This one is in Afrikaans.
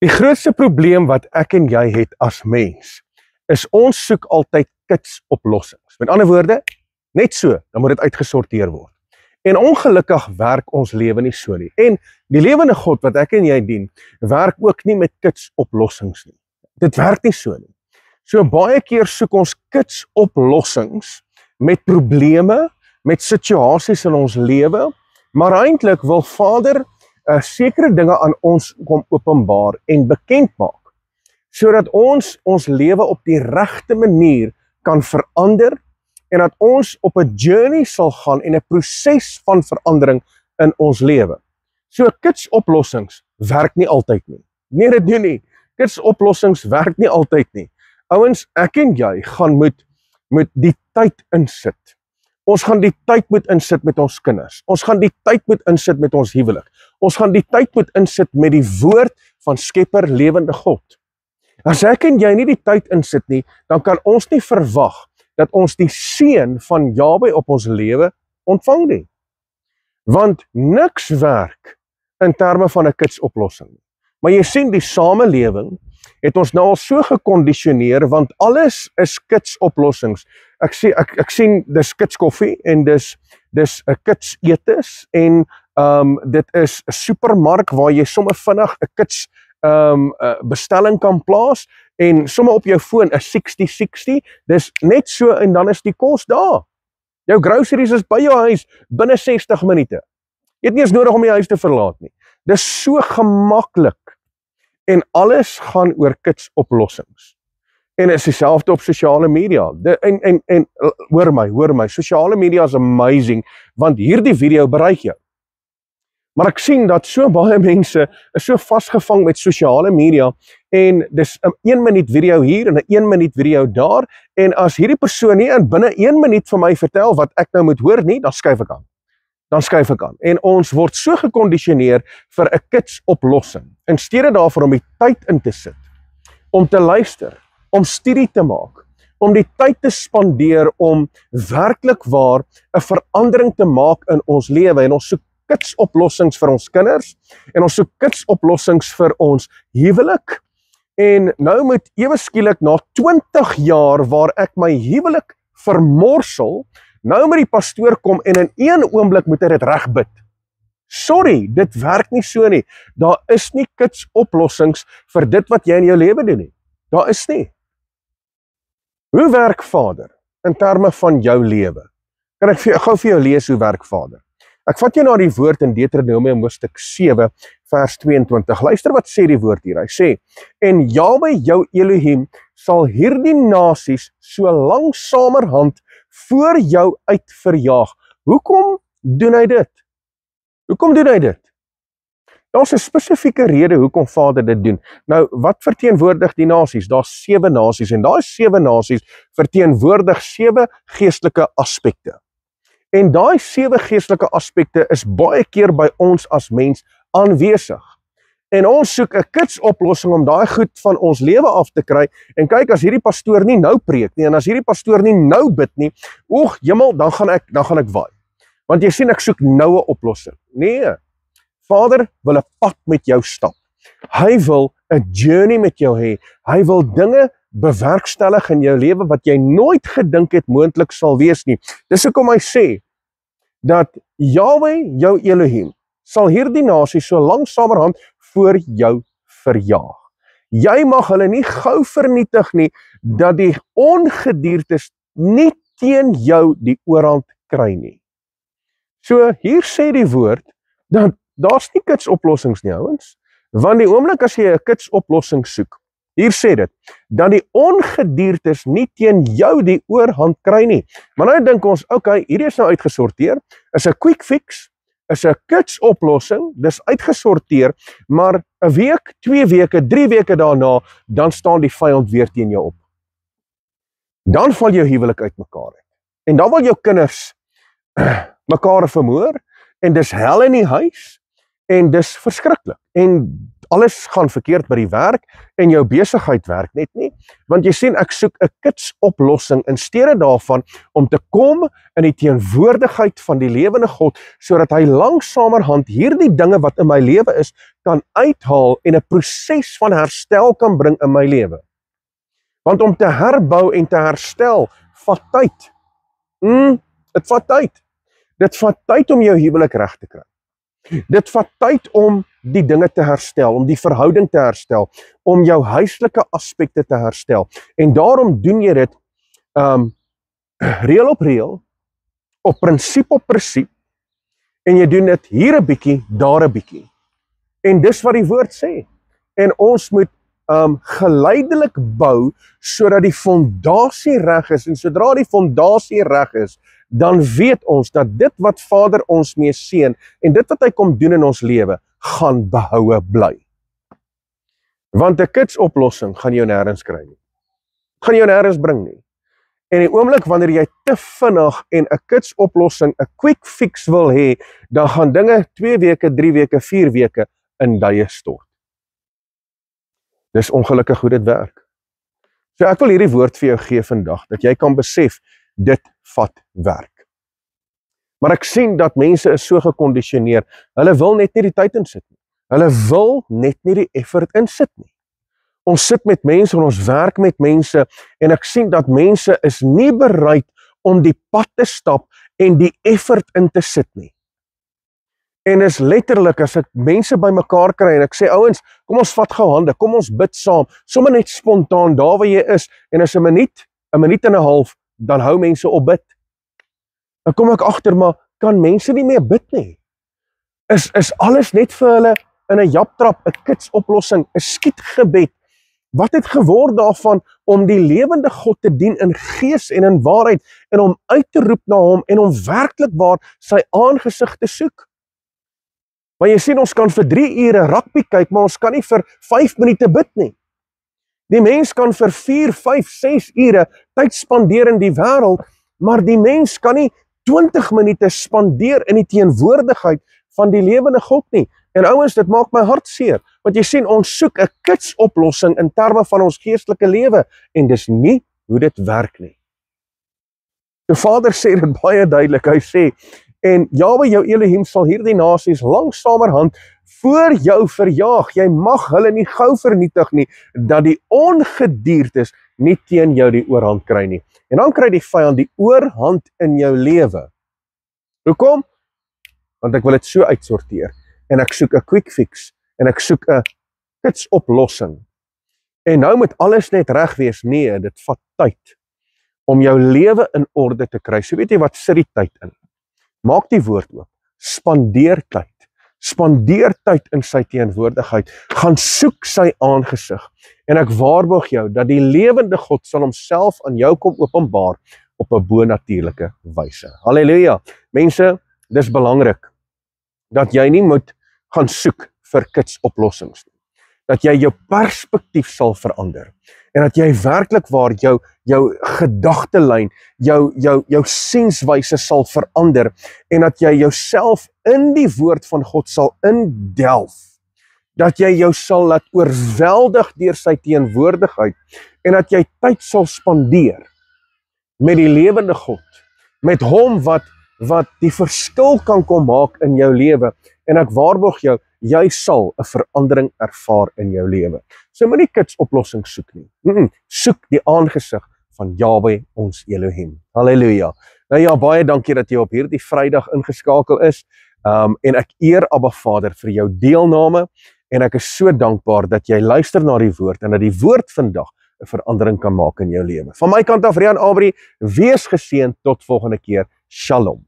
Die grootste probleem wat ek en jy het as mens, is ons soek altyd kitsoplossings. Met ander woorde, net so, dan moet dit uitgesorteer word. En ongelukkig werk ons lewe nie so nie. En die lewende God wat ek en jy dien, werk ook nie met kitsoplossings nie. Dit werk nie so nie. So baie keer soek ons kitsoplossings met probleme, met situasies in ons lewe, maar eintlik wil Vader sekere dinge aan ons kom openbaar en bekend maak, sodat ons lewe op die regte manier kan verander en dat ons op 'n journey sal gaan en 'n proses van verandering in ons lewe. So kitsoplossings werk nie altyd nie. Nee, dit doen nie. Kitsoplossings werk nie altyd nie. Ouens, ek en jy gaan moet die tyd insit. Ons gaan die tyd moet insit met ons kinders. Ons gaan die tyd moet insit met ons huwelik. Ons gaan die tyd moet insit met die woord van Skepper lewende God. As ek en jy nie die tyd insit nie, dan kan ons nie verwag dat ons die seën van Jahwe op ons lewe ontvang nie. Want niks werk in terme van 'n kitsoplossing. Maar jy sien, die samelewing het ons nou al so gekondisioneer, want alles is kitsoplossings. Ek sien dis kitskoffie en dis 'n kits etes en dit is 'n supermark waar jy sommer vinnig 'n kits bestelling kan plaas en sommer op jou foon 'n 60-60, dis net so en dan is die kos daar. Jou groceries is by jou huis binne 60 minute. Jy het nie eens nodig om die huis te verlaat nie. Dis so gemaklik. En alles gaan oor kitsoplossings. En is dieselfde op sosiale media. En hoor my, sosiale media is amazing, want hierdie video bereik jou. Maar ek sien dat so baie mense is so vasgevang met sosiale media en dis 'n 1 minuut video hier en 'n 1 minuut video daar en as hierdie persoon nie in binne 1 minuut vir my vertel wat ek nou moet hoor nie, dan skuif ek aan. En ons word so gekondisioneer vir 'n kitsoplossing. In steede daarvan om die tyd in te sit, om te luister, om studie te maak, om die tyd te spandeer om werklik waar 'n verandering te maak in ons lewe en ons soek kitsoplossings vir ons kinders en ons soek kitsoplossings vir ons huwelik. En nou moet ewe skielik na 20 jaar waar ek my huwelik vermorsel, nou moet die pastoor kom en in een oomblik moet hy dit regbid. Sorry, dit werk nie so nie. Daar is nie kitsoplossings vir dit wat jy in jou lewe doen nie. Daar is nie. Hoe werk Vader in terme van jou lewe? Kan ek gou vir jou lees hoe werk Vader? Ek vat jou na die woord in Deuteronomium hoofstuk 7 vers 22. Luister wat sê die woord hier. Hy sê: "En Jahwe jou Elohim sal hierdie nasies so langsamerhand voor jou uit verjaag." Hoekom doen hy dit? Daar's 'n spesifieke rede hoekom Vader dit doen. Nou, wat verteenwoordig die nasies? Daar's 7 nasies en daai 7 nasies verteenwoordig 7 geestelike aspekte. En daai 7 geestelike aspekte is baie keer by ons as mens aanwesig. En ons soek 'n kitsoplossing om daai goed van ons lewe af te kry. En kyk, as hierdie pastoor nie nou preek nie en as hierdie pastoor nie nou bid nie, oeg, hemel, dan gaan ek waai. Want jy sien, ek soek nou 'n oplossing. Nee. Vader wil 'n pad met jou stap. Hy wil 'n journey met jou hê. Hy wil dinge bewerkstellig in jou lewe wat jy nooit gedink het moontlik sal wees nie. Dis hoekom hy sê dat Jahwe jou Elohim sal hierdie nasie so langsamerhand voor jou verjaag. Jy mag hulle nie gou vernietig nie, dat die ongediertes nie teen jou die oorhand kry nie. So hier sê die woord dat daar's nie kitsoplossings nie, ouens, want die oomblik as jy 'n kitsoplossing soek, hier sê dit, dat die ongediertes nie teen jou die oorhand kry nie. Maar nou dink ons, okay, hierdie is nou uitgesorteer, is 'n quick fix, is 'n kitsoplossing, dis uitgesorteer, maar 'n week, 2 weke, 3 weke daarna, dan staan die vyand weer teen jou op. Dan val jou huwelik uitmekaar uit. En dan wil jou kinders mekaar vermoor, en dis hel in die huis, en dis verskriklik. En alles gaan verkeerd by die werk en jou besigheid werk net nie. Want jy sien, ek soek 'n kitsoplossing in steede daarvan om te kom in die teenwoordigheid van die lewende God, sodat hy langsamerhand hierdie dinge wat in my lewe is, kan uithaal en 'n proses van herstel kan bring in my lewe. Want om te herbou en te herstel, vat tyd. Dit vat tyd. Dit vat tyd om jou huwelik reg te kry. Dit vat tyd om die dinge te herstel, om die verhouding te herstel, om jou huislike aspekte te herstel. En daarom doen jy dit reël op reël, op prinsip, en jy doen dit hier 'n bietjie, daar 'n bietjie. En dis wat die woord sê. En ons moet geleidelik bou, sodat die fondasie reg is, en sodra die fondasie reg is, dan weet ons dat dit wat Vader ons mee seën, en dit wat hy kom doen in ons lewe, gaan behoue bly. Want 'n kitsoplossing gaan jou nêrens kry nie. Gaan jou nêrens bring nie. En die oomblik wanneer jy te vinnig en 'n kitsoplossing, 'n quick fix wil hê, dan gaan dinge 2 weke, 3 weke, 4 weke in duie stort. Dis ongelukkig hoe dit werk. So ek wil hierdie woord vir jou gee vandag, dat jy kan besef, dit vat werk. Maar ek sien dat mense is so gekondisioneer, hulle wil net nie die tyd insit nie. Hulle wil net nie die effort insit nie. Ons sit met mense en ons werk met mense, en ek sien dat mense is nie bereid om die pad te stap en die effort in te sit nie. En is letterlik, as ek mense by mekaar kry, en ek sê, ouens, kom ons vat gou hande, kom ons bid saam, sommer net spontaan, daar waar jy is, en as 'n minuut en 'n half, dan hou mense op bid. Dan kom ek agter, maar kan mense nie meer bid nie? Is alles net vir hulle in 'n japtrap, 'n kitsoplossing, 'n skietgebed? Wat het geword daarvan om die lewende God te dien in gees en in waarheid, en om uit te roep na hom, en om werklik waar sy aangesig te soek? Maar jy sien, ons kan vir 3 ure rugby kyk, maar ons kan nie vir 5 minute bid nie. Die mens kan vir 4, 5, 6 ure tyd spandeer in die wêreld, maar die mens kan nie 20 minute spandeer in die teenwoordigheid van die lewende God nie. En ouens, dit maak my hart seer, want jy sien, ons soek 'n kitsoplossing in terme van ons geestelike lewe, en dis nie hoe dit werk nie. Die Vader sê dit baie duidelik, hy sê, en Jahwe jou Elohim sal hierdie nasies langsamerhand voor jou verjaag. Jy mag hulle nie gou vernietig nie, dat die ongediertes nie teen jou die oorhand kry nie. En dan kry die vyand die oorhand in jou lewe. Hoekom? Want ek wil dit so uitsorteer. En ek soek 'n quick fix. En ek soek 'n kitsoplossing. En nou moet alles net reg wees. Nee, dit vat tyd om jou lewe in orde te kry. So weet jy wat, sit die tyd in. Maak die woord oop. Spandeer tyd. Spandeer tyd in sy teenwoordigheid. Gaan soek sy aangesig. En ek waarborg jou dat die lewende God sal homself aan jou kom openbaar op 'n bonatuurlike wyse. Halleluja. Mense, dis belangrik dat jy nie moet gaan soek vir kitsoplossings nie. Dat jy jou perspektief sal verander. En dat jy werklik waar jou gedagtelyn, jou sienswyse sal verander, en dat jy jouself in die woord van God sal indelf. Dat jy jou sal laat oorweldig deur sy teenwoordigheid, en dat jy tyd sal spandeer met die lewende God, met hom wat die verskil kan kom maak in jou lewe. En ek waarborg jou, jy sal 'n verandering ervaar in jou lewe. So moenie kitsoplossing soek nie. Soek die aangesig van Jahwe ons Elohim. Halleluja. Nou ja, baie dankie dat jy op hierdie Vrydag ingeskakel is. En ek eer Abba Vader vir jou deelname, en ek is so dankbaar dat jy luister na die woord, en dat die woord vandag 'n verandering kan maak in jou lewe. Van my kant af, Rian Abri, wees geseënd tot volgende keer. Shalom.